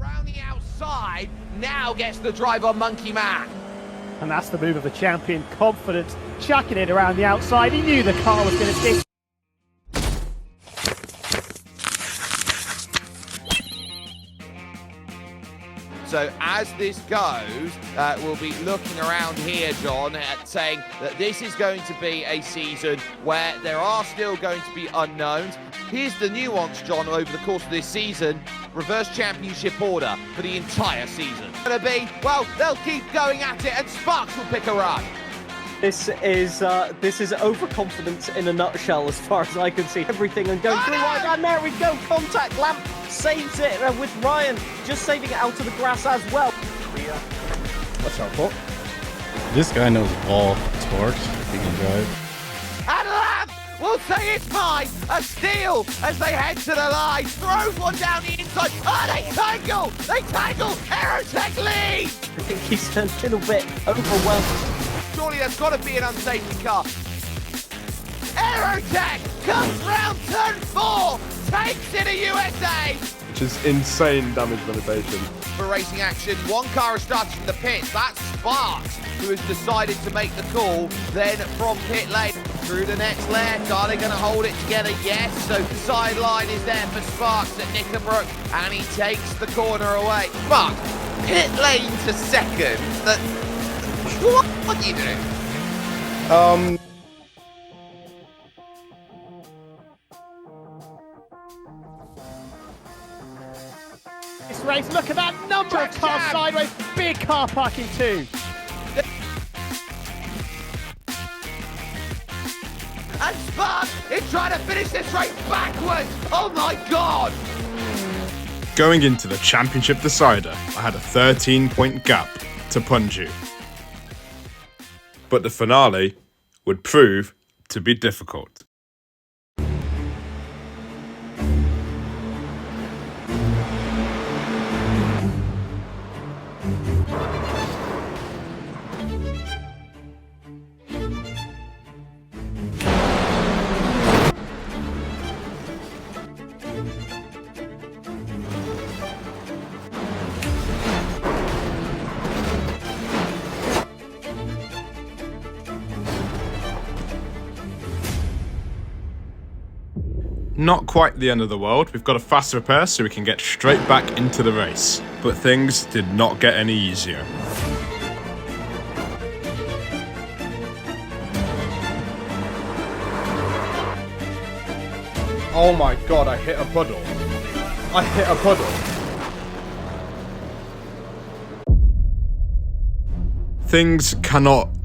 Round the outside, now gets the drive on Monkey Man. And that's the move of the champion, confidence, chucking it around the outside. He knew the car was going to stick. So as this goes, we'll be looking around here, John, at saying that this is going to be a season where there are still going to be unknowns. Here's the nuance, John, over the course of this season. Reverse championship order for the entire season. Gonna be, well, they'll keep going at it and Sparks will pick a run. This is overconfidence in a nutshell, as far as I can see. Everything and going through wide, and there we go. Contact Lamp saves it with Ryan, just saving it out to the grass as well. What's our fault? This guy knows all torques. He can drive. And Lamp will say it's mine. A steal as they head to the line. Throws one down the inside. Oh, they tangle! They tangle! Aerotech leads! I think he's a little bit overwhelmed. Surely there's got to be an unsafety car. Aerotech comes round turn 4, takes it a USA. Which is insane damage limitation. For racing action, one car has started from the pits. That's Sparks, who has decided to make the call. Then from pit lane through the next left. Are they going to hold it together? Yes. So the sideline is there for Sparks at Nickenbrook, and he takes the corner away. But pit lane to second. What are you doing? This race, look at that number of cars sideways. Big car parking too. And Sparks is trying to finish this race backwards. Oh my God! Going into the championship decider, I had a 13-point gap to Punju. But the finale would prove to be difficult. Not quite the end of the world. We've got a fast repair so we can get straight back into the race. But things did not get any easier. Oh my God, I hit a puddle. I hit a puddle. Things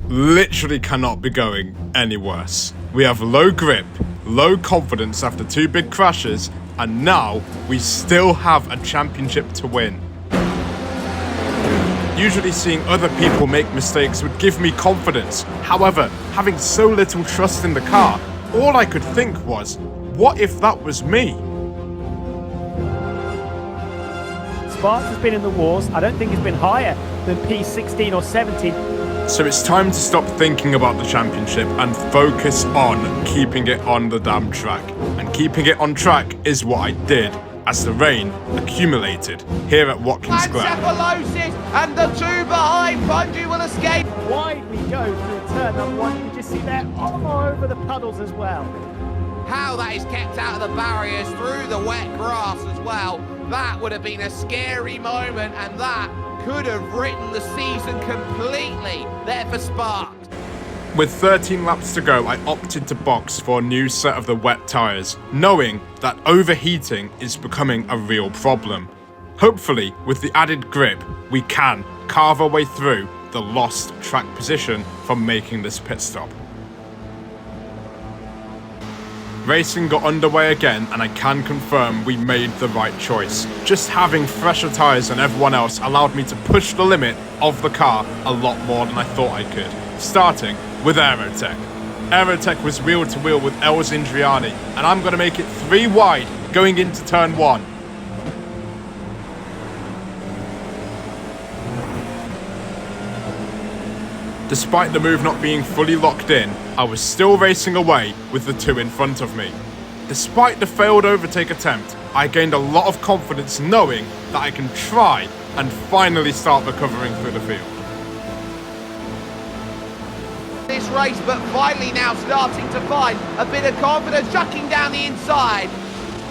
literally cannot be going any worse. We have low grip, low confidence after 2 big crashes, and now we still have a championship to win. Usually seeing other people make mistakes would give me confidence. However, having so little trust in the car, all I could think was, what if that was me? Sparks has been in the wars. I don't think it's been higher than P16 or 17. So it's time to stop thinking about the championship and focus on keeping it on the damn track. And keeping it on track is what I did as the rain accumulated here at Watkins Glen. Cephalosis and the 2 behind. Punju will escape. Wide we go through turn number 1. You can just see there all over the puddles as well. How that is kept out of the barriers through the wet grass as well. That would have been a scary moment, and that could have written the season completely there for Sparks. With 13 laps to go, I opted to box for a new set of the wet tyres, knowing that overheating is becoming a real problem. Hopefully, with the added grip, we can carve our way through the lost track position from making this pit stop. Racing got underway again, and I can confirm we made the right choice. Just having fresher tyres than everyone else allowed me to push the limit of the car a lot more than I thought I could. Starting with Aerotech. Aerotech was wheel to wheel with Els Indriani, and I'm going to make it 3 wide going into turn 1. Despite the move not being fully locked in, I was still racing away with the 2 in front of me. Despite the failed overtake attempt, I gained a lot of confidence knowing that I can try and finally start recovering through the field. This race, but finally now starting to find a bit of confidence, chucking down the inside.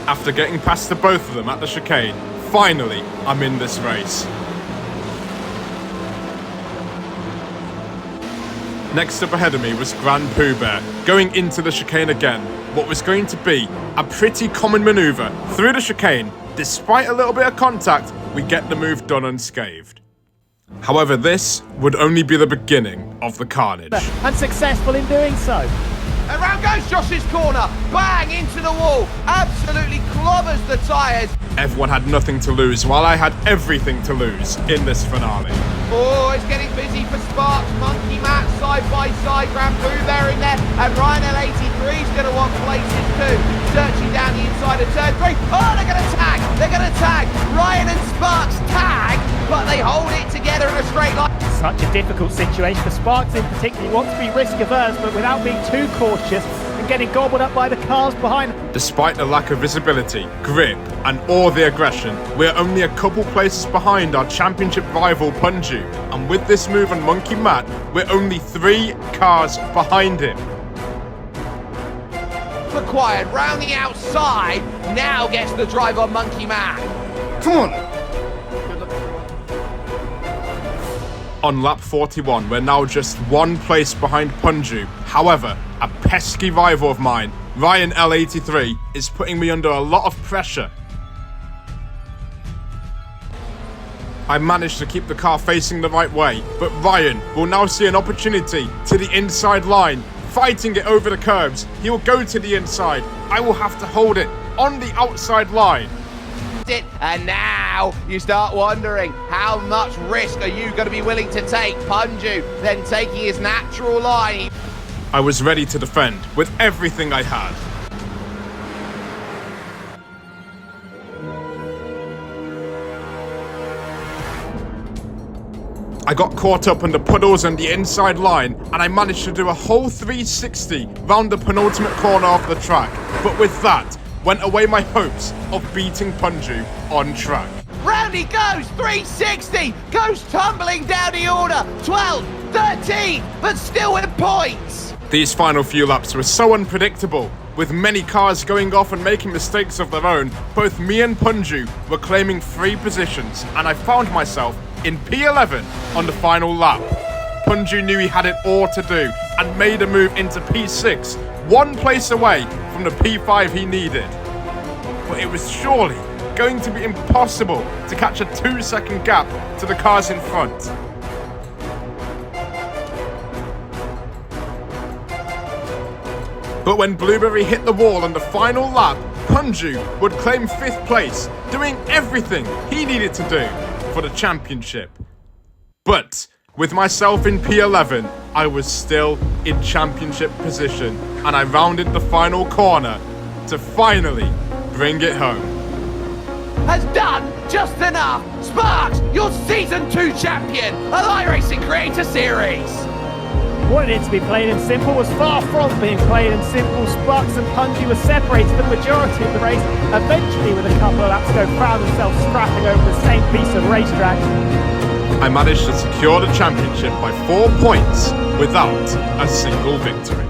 After getting past the both of them at the chicane, finally I'm in this race. Next up ahead of me was Grand Pooh Bear, going into the chicane again. What was going to be a pretty common manoeuvre through the chicane. Despite a little bit of contact, we get the move done unscathed. However, this would only be the beginning of the carnage. And successful in doing so. Around goes Josh's corner, bang into the wall, absolutely clobbers the tyres. Everyone had nothing to lose, while I had everything to lose in this finale. Oh, it's getting busy for Sparks, Monkey Matt side by side, Grand Pooh Bear in there, and Ryan L83 is going to want places too. Searching down the inside of turn 3. Oh, they're going to tag, Ryan and Sparks tag, but they hold it together in a straight line. Such a difficult situation for Sparks in particular. He wants to be risk averse, but without being too cautious and getting gobbled up by the cars behind. Despite the lack of visibility, grip, and all the aggression, we're only a couple places behind our championship rival Punju, and with this move on Monkey Matt, we're only 3 cars behind him. Required round the outside, now gets the drive on Monkey Matt. Come on! On lap 41, we're now just 1 place behind Punju. However, a pesky rival of mine, Ryan L83, is putting me under a lot of pressure. I managed to keep the car facing the right way, but Ryan will now see an opportunity to the inside line, fighting it over the curbs. He will go to the inside. I will have to hold it on the outside line. And now you start wondering, how much risk are you going to be willing to take? Punju then taking his natural line. I was ready to defend with everything I had. I got caught up in the puddles and the inside line, and I managed to do a whole 360 round the penultimate corner of the track. But with that, went away my hopes of beating Punju on track. Round he goes, 360, goes tumbling down the order, 12, 13, but still with points. These final few laps were so unpredictable. With many cars going off and making mistakes of their own, both me and Punju were claiming 3 positions, and I found myself in P11 on the final lap. Punju knew he had it all to do and made a move into P6, 1 place away from the P5 he needed. But it was surely going to be impossible to catch a 2-second gap to the cars in front. But when Blueberry hit the wall on the final lap, Punju would claim 5th place, doing everything he needed to do for the championship. But with myself in P11, I was still in championship position, and I rounded the final corner to finally bring it home. Has done just enough. Sparks, your Season 2 champion of iRacing Creator Series. Wanted it to be plain and simple was far from being plain and simple. Sparks and Punju were separated the majority of the race. Eventually, with a couple of laps to go, found themselves scrapping over the same piece of racetrack. I managed to secure the championship by 4 points without a single victory.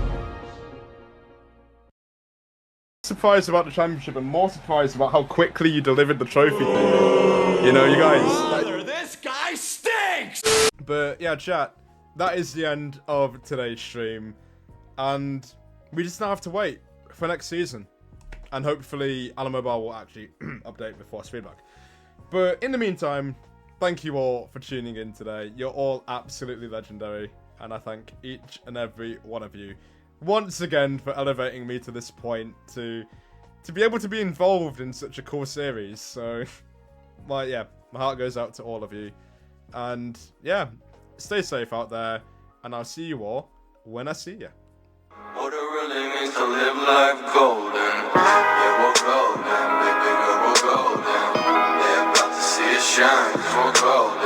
Surprised about the championship and more surprised about how quickly you delivered the trophy thing. You know, you guys. This guy stinks! But yeah, chat, that is the end of today's stream. And we just now have to wait for next season. And hopefully Alan Mobile will actually update before Speedback. But in the meantime, thank you all for tuning in today. You're all absolutely legendary. And I thank each and every one of you once again for elevating me to this point to be able to be involved in such a cool series. So, my heart goes out to all of you. And yeah, stay safe out there. And I'll see you all when I see you. What it really means to live life golden. Yeah, we're golden, baby girl, we're golden. They're about to see it shine, 'cause we're golden.